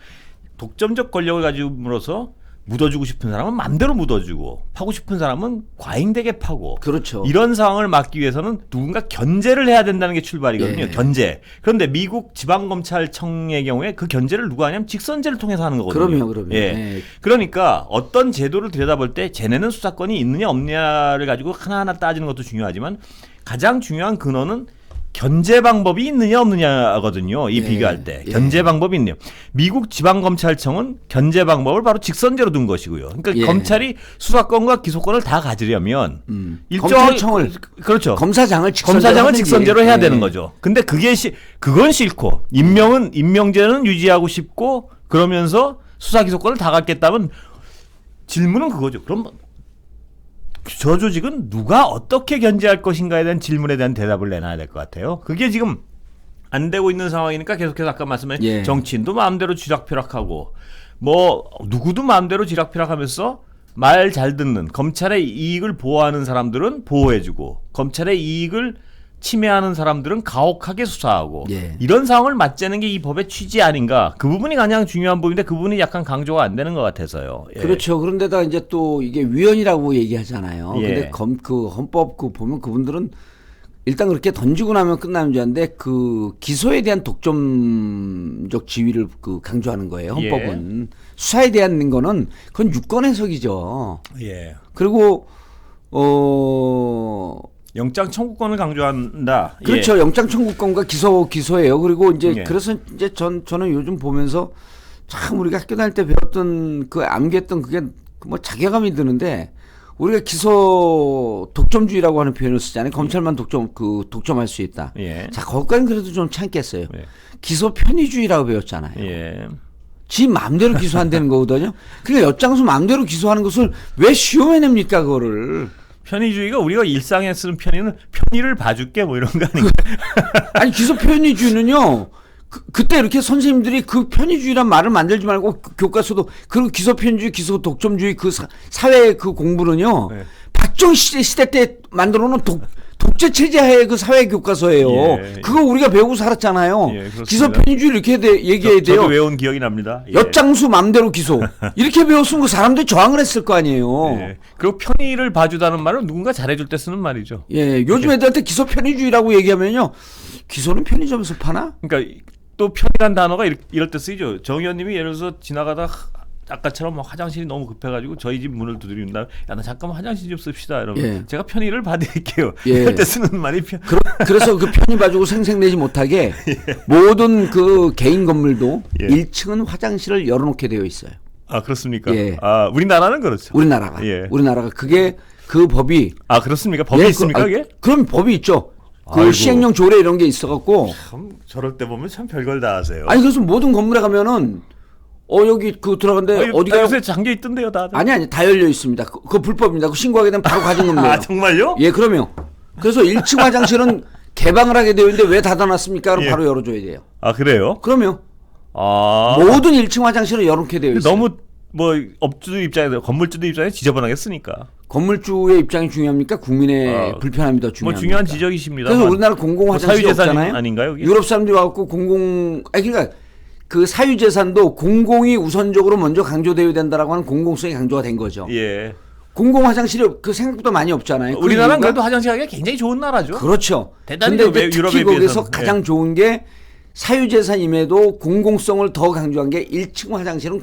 독점적 권력을 가지고으로써 묻어주고 싶은 사람은 마음대로 묻어주고 파고 싶은 사람은 과잉되게 파고
그렇죠.
이런 상황을 막기 위해서는 누군가 견제를 해야 된다는 게 출발이거든요.
예.
견제. 그런데 미국 지방검찰청의 경우에 그 견제를 누가 하냐면 직선제를 통해서 하는 거거든요.
그럼요.
예.
예.
그러니까 어떤 제도를 들여다볼 때 쟤네는 수사권이 있느냐 없느냐를 가지고 하나하나 따지는 것도 중요하지만 가장 중요한 근원은 견제 방법이 있느냐 없느냐거든요. 이
예,
비교할 때
예.
견제 방법이 있네요. 미국 지방검찰청은 견제 방법을 바로 직선제로 둔 것이고요. 그러니까
예.
검찰이 수사권과 기소권을 다 가지려면
검찰청을
그렇죠.
검사장을
직선제로 해야
예.
되는 거죠. 근데 그건 싫고 임명제는 유지하고 싶고 그러면서 수사 기소권을 다 갖겠다면 질문은 그거죠. 그럼 저 조직은 누가 어떻게 견제할 것인가에 대한 질문에 대한 대답을 내놔야 될 것 같아요. 그게 지금 안 되고 있는 상황이니까 계속해서 아까 말씀하신
예.
정치인도 마음대로 쥐락펴락하고 뭐 누구도 마음대로 쥐락펴락하면서 말 잘 듣는 검찰의 이익을 보호하는 사람들은 보호해주고 검찰의 이익을 침해하는 사람들은 가혹하게 수사하고
예.
이런 상황을 맞재는 게 이 법의 취지 아닌가. 그 부분이 가장 중요한 부분인데 그 부분이 약간 강조가 안 되는 것 같아서요. 예.
그렇죠. 그런데다 이제 또 이게 위헌이라고 얘기하잖아요.
예.
근데 그 헌법 그 보면 그분들은 일단 그렇게 던지고 나면 끝나는 줄 아는데 그 기소에 대한 독점적 지위를 그 강조하는 거예요. 헌법은 수사에 대한 거는 그건 유권 해석이죠.
예.
그리고
영장 청구권을 강조한다.
그렇죠.
예.
영장 청구권과 기소예요. 그리고 이제
예.
그래서 이제 저는 요즘 보면서 참 우리가 학교 다닐 때 배웠던 그 암기했던 그게 뭐 자괴감이 드는데 우리가 기소 독점주의라고 하는 표현을 쓰잖아요. 검찰만 독점할 수 있다.
예.
자, 거기까지는 그래도 좀 참겠어요.
예.
기소 편의주의라고 배웠잖아요.
예.
지 마음대로 기소한다는 거거든요. 그러니까 엿장수 마음대로 기소하는 것을 왜 시험해냅니까, 그거를.
편의주의가 우리가 일상에 쓰는 편의는 편의를 봐줄게 뭐 이런 거 아닌가?
아니, 기소 편의주의는요. 그때 이렇게 선생님들이 그 편의주의란 말을 만들지 말고 교과서도 그리고 기소 편의주의, 기소 독점주의 그 사회 그 공부는요.
네.
박정 시대 때 만들어 놓은 독재 체제하에 그 사회 교과서예요.
예,
그거 우리가 배우고 살았잖아요.
예, 그렇습니다.
기소 편의주의 이렇게 얘기해야 돼요.
저도 외운 기억이 납니다. 예.
엿장수 맘대로 기소. 이렇게 배웠으면 그 사람들이 저항을 했을 거 아니에요.
예. 그리고 편의를 봐주다는 말은 누군가 잘해줄 때 쓰는 말이죠.
예, 요즘 애들한테 기소 편의주의라고 얘기하면요. 기소는 편의점에서 파나?
그러니까 또 편이란 단어가 이럴 때 쓰이죠. 정 의원님이 예를 들어서 지나가다 아까처럼 막 화장실이 너무 급해가지고 저희 집 문을 두드린다. 야, 나 잠깐만 화장실 좀 씁시다. 이러면
예.
제가 편의를 봐드릴게요.
예.
이럴 때 쓰는 말이
그래서 그 편의 봐주고 생색내지 못하게 모든 그 개인 건물도
예.
1층은 화장실을 열어놓게 되어 있어요.
아 그렇습니까?
예.
아 우리나라는 그렇죠.
우리나라가.
예.
우리나라가 그게 그 법이.
아 그렇습니까? 법이
예,
있습니까? 그게?
그럼 법이 있죠. 그
아이고.
시행령 조례 이런 게 있어갖고.
참 저럴 때 보면 참 별걸 다 하세요.
아니 그래서 모든 건물에 가면은 여기 그 들어간데 어디가
요새 잠겨 있던데요, 다들.
아니 다 열려 있습니다. 그거 불법입니다. 그 신고하게 되면 바로 가진 겁니다.
아 정말요?
예, 그러면 그래서 1층 화장실은 개방을 하게 되어 있는데 왜 닫아놨습니까? 그럼
예.
바로 열어줘야 돼요.
아 그래요?
그러면
아
모든 1층 화장실은 열어놓게 되어 있어요.
너무 뭐 업주들 입장에서 건물주들 입장에 지저분하겠으니까.
건물주의 입장이 중요합니까? 국민의 불편함이 더
뭐
중요합니까?
중요한 지적이십니다.
그래서 우리나라 공공 화장실이
사유재산
없잖아요.
아닌가요? 이게?
유럽 사람들이 와갖고 그러니까 그 사유재산도 공공이 우선적으로 먼저 강조되어야 된다라고 하는 공공성이 강조가 된 거죠.
예.
공공 화장실이 그 생각보다 많이 없잖아요. 그
우리나라는
이유가
그래도 화장실 하기가 굉장히 좋은 나라죠.
그렇죠.
대단히
근데
그
이제
유럽에
특히 거기서
비해서는.
가장 좋은 게 사유재산임에도 공공성을 더 강조한 게 1층 화장실은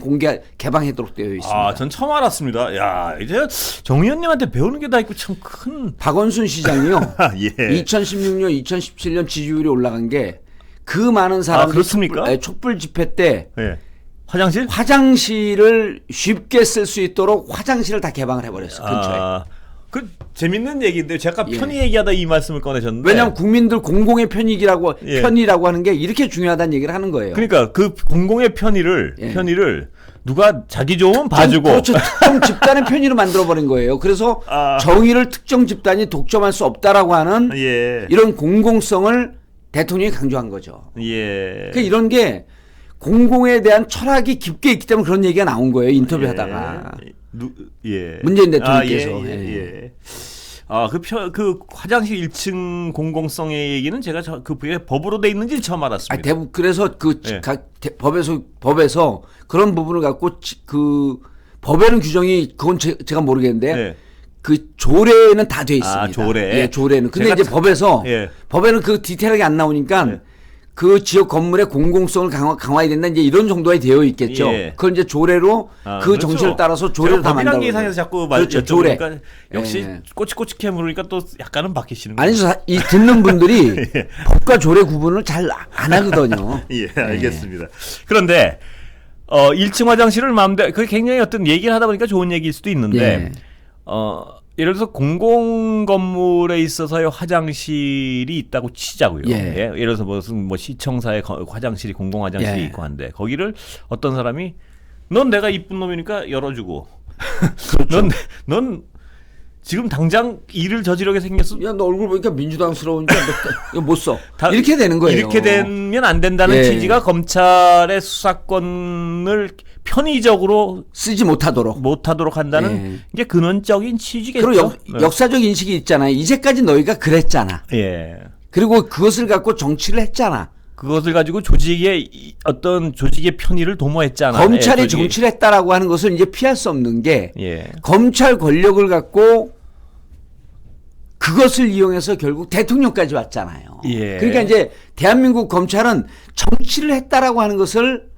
개방하도록 되어 있습니다.
아, 전 처음 알았습니다. 야, 이제 정 의원님한테 배우는 게 다 있고 참 큰.
박원순 시장이요.
예.
2016년, 2017년 지지율이 올라간 게 그 많은 사람들이
그렇습니까?
촛불 집회 때
예. 화장실?
화장실을 쉽게 쓸 수 있도록 화장실을 다 개방을 해버렸어요. 근처에.
그 재밌는 얘기인데 제가
예.
편의 얘기하다 이 말씀을 꺼내셨는데.
왜냐하면 국민들 공공의 편익이라고
예.
편의라고 하는 게 이렇게 중요하다는 얘기를 하는 거예요.
그러니까 그 공공의 편의를
예.
누가 자기 좋으면 봐주고.
그렇죠. 특정 집단의 편의로 만들어버린 거예요. 그래서 정의를 특정 집단이 독점할 수 없다라고 하는
예.
이런 공공성을 대통령이 강조한 거죠.
예.
그러니까 이런 게 공공에 대한 철학이 깊게 있기 때문에 그런 얘기가 나온 거예요. 인터뷰하다가.
예.
문재인 대통령께서.
예. 그 화장실 1층 공공성의 얘기는 제가 그게 법으로 돼 있는지 처음 알았습니다.
그래서
예.
법에서 그런 부분을 갖고 그 법에는 규정이 그건 제가 모르겠는데
예.
그 조례는 다 돼 있습니다.
조례.
예, 조례는. 근데 이제 법에서
예.
법에는 그 디테일하게 안 나오니까
예.
그 지역 건물의 공공성을 강화해야 된다 이제 이런 정도에 되어 있겠죠.
예.
그걸 이제 조례로 그
그렇죠.
정신을 따라서 조례로 다
법이란
만들어.
게 이상해서 자꾸
그렇죠. 조례.
여쭤보니까 역시
예.
꼬치꼬치해 물으니까 또 약간은 바뀌시는 거예요.
아니죠. 이 듣는 분들이 법과 조례 구분을 잘 안 하거든요.
예, 알겠습니다. 그런데 1층 화장실을 마음대로 그게 굉장히 어떤 얘기를 하다 보니까 좋은 얘기일 수도 있는데
예.
예를 들어서 공공 건물에 있어서의 화장실이 있다고 치자고요.
예.
예를 들어서 무슨 뭐 시청사의 화장실이 공공 화장실이
예.
있고 한데 거기를 어떤 사람이 넌 내가 이쁜 놈이니까 열어주고
그렇죠.
넌 지금 당장 일을 저지르게 생겼어.
야, 너 얼굴 보니까 민주당스러우니까 이거 못 써.
다-
이렇게 되는 거예요.
이렇게 되면 안 된다는
예.
취지가 검찰의 수사권을 편의적으로
쓰지 못하도록.
못하도록 한다는
예.
게 근원적인 취지겠죠.
그리고 역사적 인식이 있잖아요. 이제까지 너희가 그랬잖아.
예.
그리고 그것을 갖고 정치를 했잖아.
그것을 가지고 어떤 조직의 편의를 도모했잖아.
검찰이
예, 조직이.
정치를 했다라고 하는 것을 이제 피할 수 없는 게
예.
검찰 권력을 갖고 그것을 이용해서 결국 대통령까지 왔잖아요.
예.
그러니까 이제 대한민국 검찰은 정치를 했다라고 하는 것을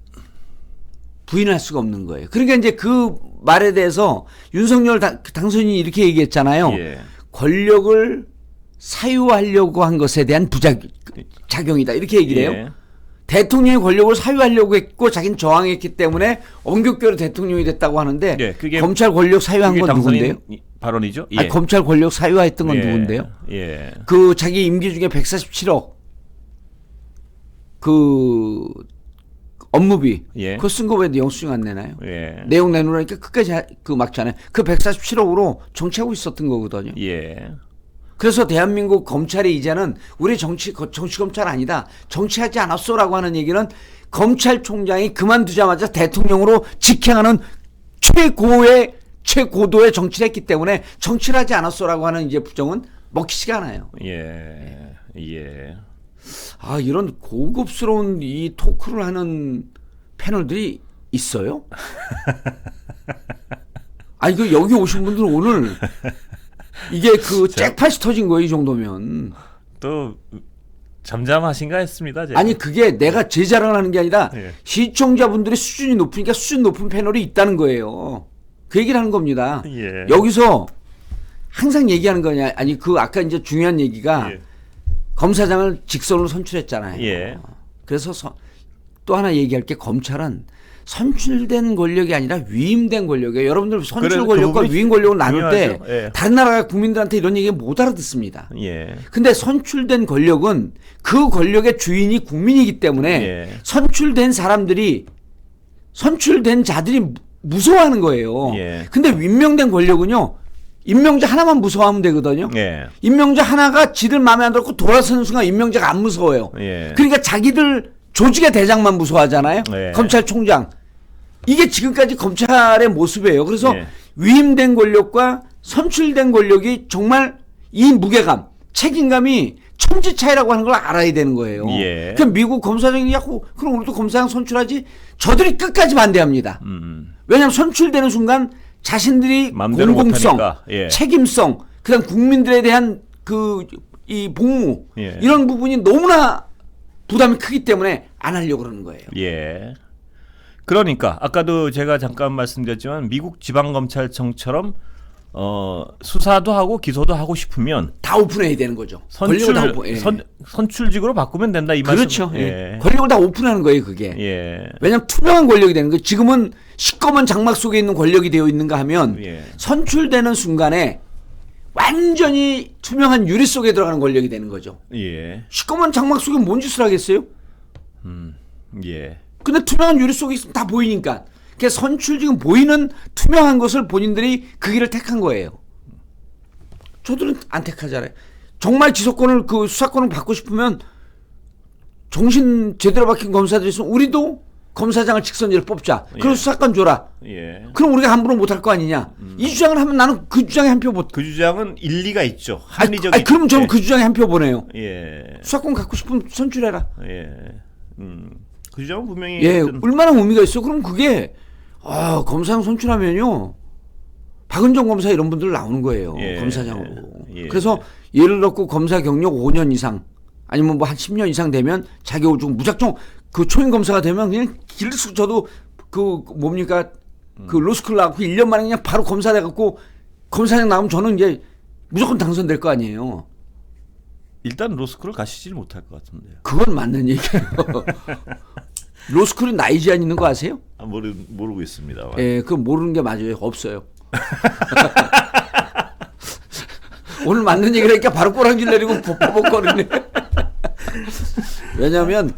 부인할 수가 없는 거예요. 그러니까 이제 그 말에 대해서 윤석열 당선인이 이렇게 얘기했잖아요.
예.
권력을 사유하려고 한 것에 대한 부작용이다. 이렇게 얘기를 해요.
예.
대통령이 권력을 사유하려고 했고 자기는 저항했기 때문에 엄격교로 대통령이 됐다고 하는데
예, 그게-
검찰 권력 사유한
그게
건
당선인
누군데요?
발언이죠. 예.
아니, 검찰 권력 사유했던 건
예.
누군데요?
예.
그 자기 임기 중에 147억 그 업무비
예.
그거 쓴 거 왜 영수증 안 내나요?
예.
내용 내놓으니까 끝까지 그 막잖아요. 그 147억으로 정치하고 있었던 거거든요.
예.
그래서 대한민국 검찰이 이제는 우리 정치 검찰 아니다. 정치하지 않았소라고 하는 얘기는 검찰총장이 그만두자마자 대통령으로 직행하는 최고도의 정치를 했기 때문에 정치를 하지 않았소라고 하는 이제 부정은 먹히지가 않아요.
예. 예.
아, 이런 고급스러운 이 토크를 하는 패널들이 있어요? 아, 이거 여기 오신 분들 오늘 이게 그 잭팟이 터진 거예요, 이 정도면.
또 잠잠하신가 했습니다. 제가.
아니, 그게 내가 제 자랑을 하는 게 아니라
예.
시청자분들의 수준이 높으니까 수준 높은 패널이 있다는 거예요. 그 얘기를 하는 겁니다.
예.
여기서 항상 얘기하는 거냐. 아니, 그 아까 이제 중요한 얘기가
예.
검사장을 직선으로 선출했잖아요.
예.
그래서 또 하나 얘기할 게 검찰은 선출된 권력이 아니라 위임된 권력이에요. 여러분들 선출
그래서 그
권력과
부분이
위임 권력을 나눌 때
중요하죠. 예.
다른 나라 국민들한테 이런 얘기 못 알아듣습니다.
예.
근데 선출된 권력은 그 권력의 주인이 국민이기 때문에
예.
선출된 자들이 무서워하는 거예요.
예.
근데 임명된 권력은요. 임명자 하나만 무서워하면 되거든요.
예.
임명자 하나가 지들 마음에 안 들고 돌아서는 순간 임명자가 안 무서워요.
예.
그러니까 자기들 조직의 대장만 무서워하잖아요.
예.
검찰총장. 이게 지금까지 검찰의 모습이에요. 그래서
예.
위임된 권력과 선출된 권력이 정말 이 무게감, 책임감이 천지 차이라고 하는 걸 알아야 되는 거예요.
예.
그럼 미국 검사장이 그럼 우리도 검사장 선출하지? 저들이 끝까지 반대합니다. 왜냐하면 선출되는 순간 자신들이
맘대로
공공성,
못하니까. 예.
책임성, 그다음 국민들에 대한 이 복무
예.
이런 부분이 너무나 부담이 크기 때문에 안 하려고 그러는 거예요.
예. 그러니까 아까도 제가 잠깐 말씀드렸지만 미국 지방검찰청처럼 수사도 하고 기소도 하고 싶으면
다 오픈해야 되는 거죠. 권력을 다
선출직으로 바꾸면 된다 이 말씀.
그렇죠.
예.
예. 권력을 다 오픈하는 거예요, 그게.
예.
왜냐하면 투명한 권력이 되는 거예요. 지금은 시꺼먼 장막 속에 있는 권력이 되어 있는가 하면
예.
선출되는 순간에 완전히 투명한 유리 속에 들어가는 권력이 되는 거죠.
예.
시꺼먼 장막 속에 뭔 짓을 하겠어요?
예.
근데 투명한 유리 속에 있으면 다 보이니까. 그래서 선출직은 보이는 투명한 것을 본인들이 그 길을 택한 거예요. 저들은 안 택하잖아요. 정말 지속권을 수사권을 받고 싶으면 정신 제대로 박힌 검사들이 있으면 우리도 검사장을 직선제로 뽑자. 그럼
예.
수사권 줘라.
예.
그럼 우리가 함부로 못할 거 아니냐. 이 주장을 하면 나는 그 주장에 한 표 못.
그 주장은 일리가 있죠. 합리적인.
그럼 저는
예.
그 주장에 한 표 보내요.
예.
수사권 갖고 싶으면 선출해라.
예. 그 주장은 분명히
예,
어떤-
얼마나 의미가 있어. 그럼 그게 검사장 선출하면요. 박은정 검사 이런 분들 나오는 거예요.
예.
검사장으로.
예.
그래서 예를 들고 검사 경력 5년 이상 아니면 뭐 한 10년 이상 되면 자격을 주고 무작정 초임 검사가 되면 그냥 길수 저도 로스쿨 나가고 1년 만에 그냥 바로 검사 돼갖고 검사장 나오면 저는 이제 무조건 당선될 거 아니에요.
일단 로스쿨을 가시질 못할 것 같은데요.
그건 맞는 얘기예요. 로스쿨이 나이 제한 있는 거 아세요?
모르고 있습니다.
예, 그거 모르는 게 맞아요. 없어요. 오늘 맞는 얘기를 하니까 바로 꼬랑질 내리고 버벅거리네. 왜냐하면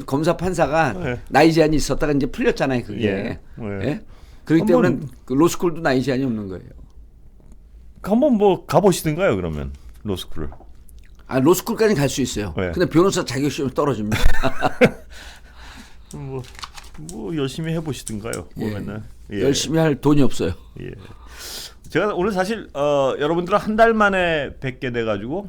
검사 판사가
네.
나이 제한이 있었다가 이제 풀렸잖아요. 그게.
예. 네.
예? 그렇기 때문에 그 로스쿨도 나이 제한이 없는 거예요.
한번 뭐 가보시든가요 그러면 로스쿨을.
아, 로스쿨까지 갈 수 있어요.
네.
근데 변호사 자격시험 떨어집니다.
뭐 열심히 해보시든가요.
예.
보면은
열심히 할 돈이 없어요.
예. 제가 오늘 사실 여러분들은 한 달 만에 뵙게 돼가지고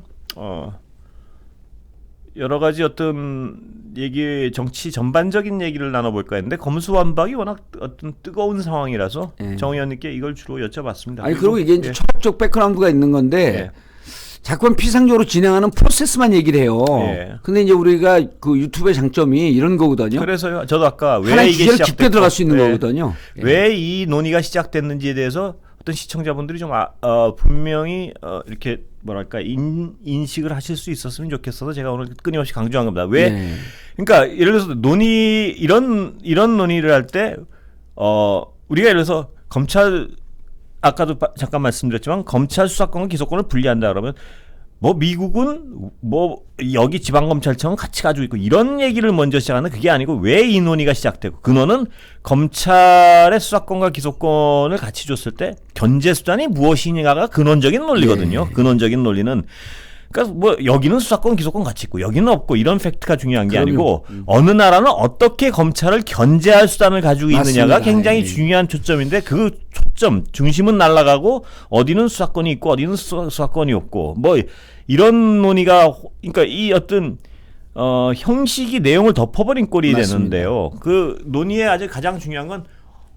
여러 가지 어떤 얘기 정치 전반적인 얘기를 나눠볼까 했는데 검수완박이 워낙 어떤 뜨거운 상황이라서
예.
정 의원님께 이걸 주로 여쭤봤습니다.
아니 그리고 이게 이제
예.
철학적 백그라운드가 있는 건데
예.
자꾸만 피상적으로 진행하는 프로세스만 얘기를 해요.
예.
근데 이제 우리가 그 유튜브의 장점이 이런 거거든요.
그래서요. 저도 아까 왜
하나의
이게
주제를 깊게
시작됐고,
들어갈 수 있는
예.
거거든요. 예.
왜 이 논의가 시작됐는지에 대해서 어떤 시청자분들이 좀 분명히 이렇게 뭐랄까 인식을 하실 수 있었으면 좋겠어서 제가 오늘 끊임없이 강조한 겁니다. 왜?
네.
그러니까 예를 들어서 이런 논의를 할 때 우리가 예를 들어서 검찰 아까도 잠깐 말씀드렸지만 검찰 수사권과 기소권을 분리한다 그러면 뭐 미국은 뭐 여기 지방검찰청은 같이 가지고 있고 이런 얘기를 먼저 시작하는 그게 아니고 왜 이 논의가 시작되고 근원은 검찰의 수사권과 기소권을 같이 줬을 때 견제 수단이 무엇이냐가 근원적인 논리거든요.
네.
근원적인 논리는 그러니까 뭐 여기는 수사권 기소권 같이 있고 여기는 없고 이런 팩트가 중요한 게 아니고 어느 나라는 어떻게 검찰을 견제할 수단을 가지고 있느냐가
맞습니다.
굉장히
예.
중요한 초점인데 그 초점 중심은 날아가고 어디는 수사권이 있고 어디는 수사권이 없고 뭐 이런 논의가 그러니까 이 어떤 형식이 내용을 덮어버린 꼴이
맞습니다.
되는데요. 그 논의의 아주 가장 중요한 건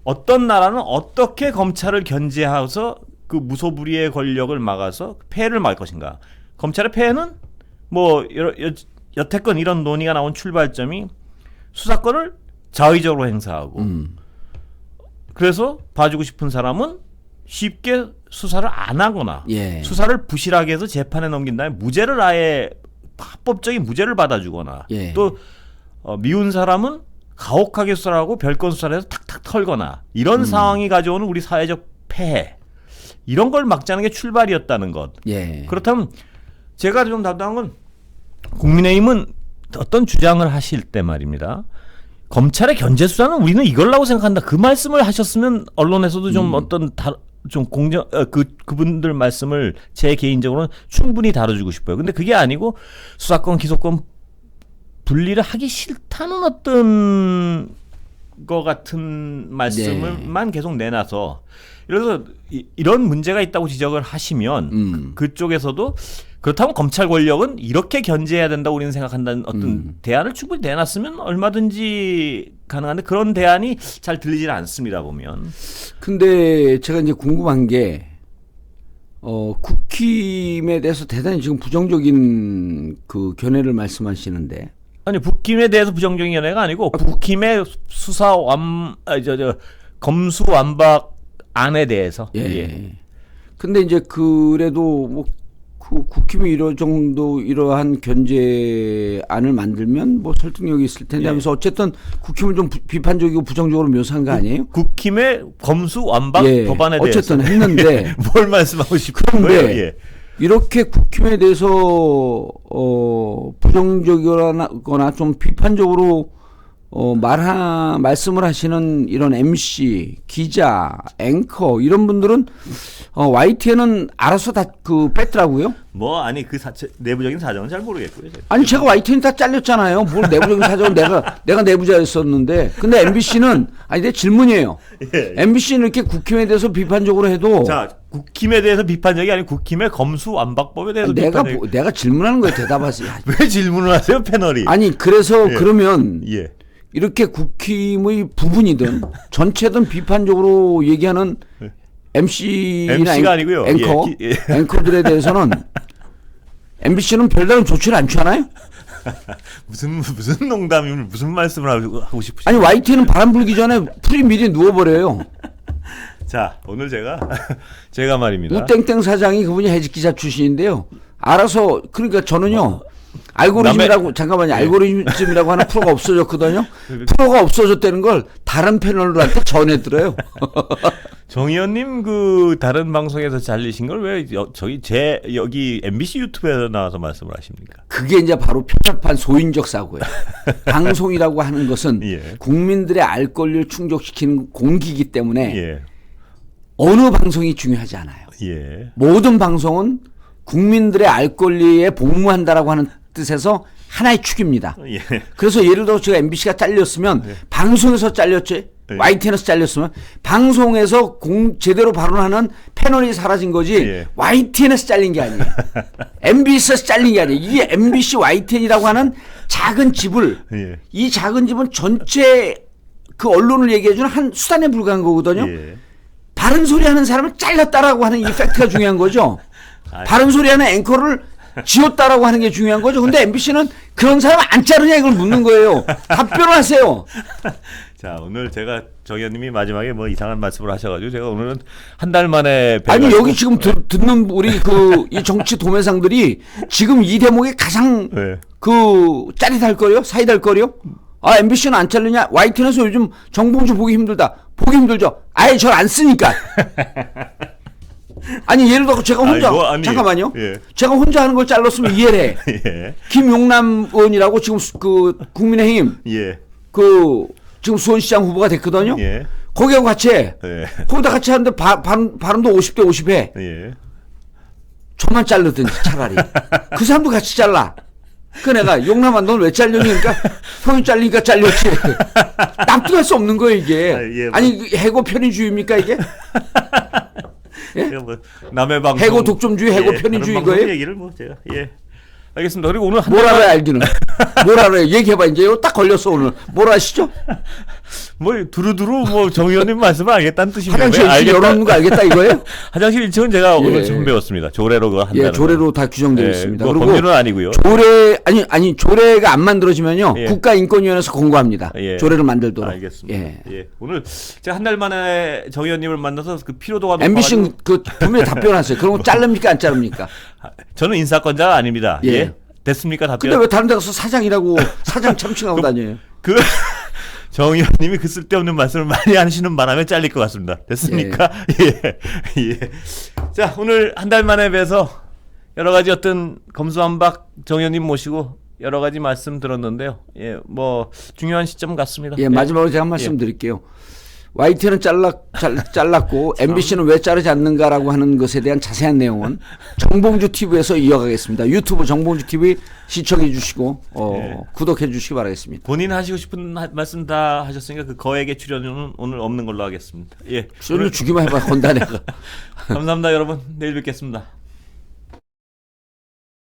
어떤 나라는 어떻게 검찰을 견제해서 그 무소불위의 권력을 막아서 폐해를 막을 것인가. 검찰의 폐해는 뭐 여태껏 이런 논의가 나온 출발점이 수사권을 자의적으로 행사하고 그래서 봐주고 싶은 사람은 쉽게 수사를 안 하거나
예.
수사를 부실하게 해서 재판에 넘긴 다음에 무죄를 아예 합법적인 무죄를 받아주거나
예.
또 미운 사람은 가혹하게 수사를 하고 별건 수사를 해서 탁탁 털거나 이런 상황이 가져오는 우리 사회적 폐해 이런 걸 막자는 게 출발이었다는 것.
예.
그렇다면 제가 좀 답답한 건 국민의힘은 어떤 주장을 하실 때 말입니다. 검찰의 견제 수단은 우리는 이걸라고 생각한다. 그 말씀을 하셨으면 언론에서도 좀 어떤 좀 공정 그분들 말씀을 제 개인적으로는 충분히 다뤄주고 싶어요. 근데 그게 아니고 수사권 기소권 분리를 하기 싫다는 어떤 거 같은 말씀을만 계속 내놔서 그래서 이런 문제가 있다고 지적을 하시면 그쪽에서도 그렇다면 검찰 권력은 이렇게 견제해야 된다고 우리는 생각한다는 어떤 대안을 충분히 내놨으면 얼마든지 가능한데 그런 대안이 잘 들리질 않습니다 보면.
근데 제가 이제 궁금한 게 국힘에 대해서 대단히 지금 부정적인 그 견해를 말씀하시는데
아니 북김에 대해서 부정적인 견해가 아니고 북김의 수사 검수 완박 안에 대해서.
예. 근데 이제 그래도 뭐 그 국힘이 이러한 견제안을 만들면 뭐 설득력이 있을 텐데 하면서 어쨌든 국힘을 좀 비판적이고 부정적으로 묘사한 거 아니에요?
국힘의 검수 완박 법안에 대해서
어쨌든 했는데
뭘 말씀하고 싶은
그런데
거예요? 예.
이렇게 국힘에 대해서 부정적이거나 좀 비판적으로 말씀을 하시는 이런 MC, 기자, 앵커 이런 분들은 YTN은 알아서 다 뺐더라고요.
뭐 아니 그 내부적인 사정은 잘 모르겠고요.
아니 제가 YTN 다 잘렸잖아요. 뭘 내부적인 사정은 내가 내부자였었는데. 근데 MBC는 내 질문이에요.
예.
MBC는 이렇게 국힘에 대해서 비판적으로 해도
자 국힘에 대해서 비판적이 아니고 국힘의 검수 완박법에 대해서 비판적.
내가 질문하는 거에 대답하세요.
왜 질문을 하세요 패널이?
아니 그래서 그러면
예.
이렇게 국힘의 부분이든 전체든 비판적으로 얘기하는 MC나
MC가 아니고요.
앵커들에 대해서는 MBC는 별다른 조치를 안 취하나요?
무슨 농담을 무슨 말씀을 하고 싶으시죠?
아니 YT는 바람 불기 전에 풀이 미리 누워버려요.
자 오늘 제가 말입니다.
우땡땡 사장이 그분이 해직 기자 출신인데요. 알아서 그러니까 저는요. 알고리즘이라고 잠깐만요. 알고리즘이라고 하는 프로가 없어졌거든요. 프로가 없어졌다는 걸 다른 패널들한테 전해들어요.
정 의원님 그 다른 방송에서 잘리신 걸 왜 여기 MBC 유튜브에 나와서 말씀을 하십니까?
그게 이제 바로 표잡한 소인적 사고예요. 방송이라고 하는 것은
예.
국민들의 알 권리를 충족시키는 공기이기 때문에
예.
어느 방송이 중요하지 않아요.
예.
모든 방송은 국민들의 알 권리에 복무한다라고 하는 뜻에서 하나의 축입니다.
예.
그래서 예를 들어 제가 MBC가 잘렸으면 방송에서 잘렸지, YTN에서 잘렸으면 방송에서 제대로 발언하는 패널이 사라진 거지 YTN에서 잘린 게 아니에요. MBC에서 잘린 게 아니에요. 이게 MBC, YTN이라고 하는 작은 집을 이 작은 집은 전체 그 언론을 얘기해주는 한 수단에 불과한 거거든요. 바른 소리 하는 사람을 잘랐다라고 하는 이 팩트가 중요한 거죠. 바른 소리 하는 앵커를 지웠다라고 하는 게 중요한 거죠. 근데 MBC는 그런 사람 안 자르냐 이걸 묻는 거예요. 답변을 하세요.
자, 오늘 제가 정 의원님이 마지막에 뭐 이상한 말씀을 하셔가지고 제가 오늘은 한 달 만에
아니 여기 지금 듣는 우리 이 정치 도매상들이 지금 이 대목이 가장 그 짜릿할 거요, 사이달 거요. 아, MBC는 안 자르냐? YTN에서 요즘 정봉주 보기 힘들다. 보기 힘들죠. 아예 절 안 쓰니까. 아니 예를 들어 제가 혼자 잠깐만요. 제가 혼자 하는 걸 잘랐으면 이해를 해. 김용남 의원이라고 지금 그 국민의힘 그 지금 수원시장 후보가 됐거든요. 거기하고 같이 해. 거기다 같이 하는데 발음도 50대 50해. 저만 자르든지 차라리. 그 사람도 같이 잘라. 그 내가 용남아 넌 왜 잘렸니? 그러니까 형이 잘리니까 잘렸지. 납득할 수 없는 거예요 이게. 아니 해고 편의주의입니까 이게?
예? 뭐 남의 방송
해고 독점주의, 해고 편의주의 이거예요?
얘기를 뭐 제가 알겠습니다. 그리고 오늘
뭘 알아요 알기는? 뭘 알아요? 얘기해봐 이제. 딱 걸렸어 오늘. 뭘 아시죠?
뭐 두루두루 뭐 정 의원님 말씀을 알겠다는 뜻입니다.
화장실 1층 열어놓는 거 알겠다 이거예요?
화장실 1층은 제가 오늘 처음 배웠습니다. 조례로 그거 한다는
조례로 다 규정되어 있습니다.
그리고 법률은 아니고요.
조례 아니 조례가 안 만들어지면요 국가인권위원회에서 공고합니다. 조례를 만들도록.
알겠습니다. 오늘 제가 한 달 만에 정 의원님을 만나서 그 피로도가
MBC는 그 분명히 답변하세요. 그런 거 자릅니까 안 자릅니까?
저는 인사권자가 아닙니다. 됐습니까 답변?
근데 왜 다른 데 가서 사장이라고 사장 참칭하고 다녀요?
정 의원님이 그 쓸데없는 말씀을 많이 하시는 바람에 잘릴 것 같습니다. 됐습니까? 자, 오늘 한 달 만에 뵈서 여러 가지 어떤 검수완박 정 의원님 모시고 여러 가지 말씀 들었는데요. 뭐 중요한 시점 같습니다.
마지막으로 제가 한 말씀 드릴게요. YTN은 잘랐고 MBC는 왜 자르지 않는가라고 하는 것에 대한 자세한 내용은 정봉주 TV에서 이어가겠습니다. 유튜브 정봉주 TV 시청해 주시고 구독해 주시기 바라겠습니다.
본인 하시고 싶은 말씀 다 하셨으니까 그 거액의 출연료는 오늘 없는 걸로 하겠습니다.
출연료 주기만 해봐 건다 내가.
감사합니다 여러분. 내일 뵙겠습니다.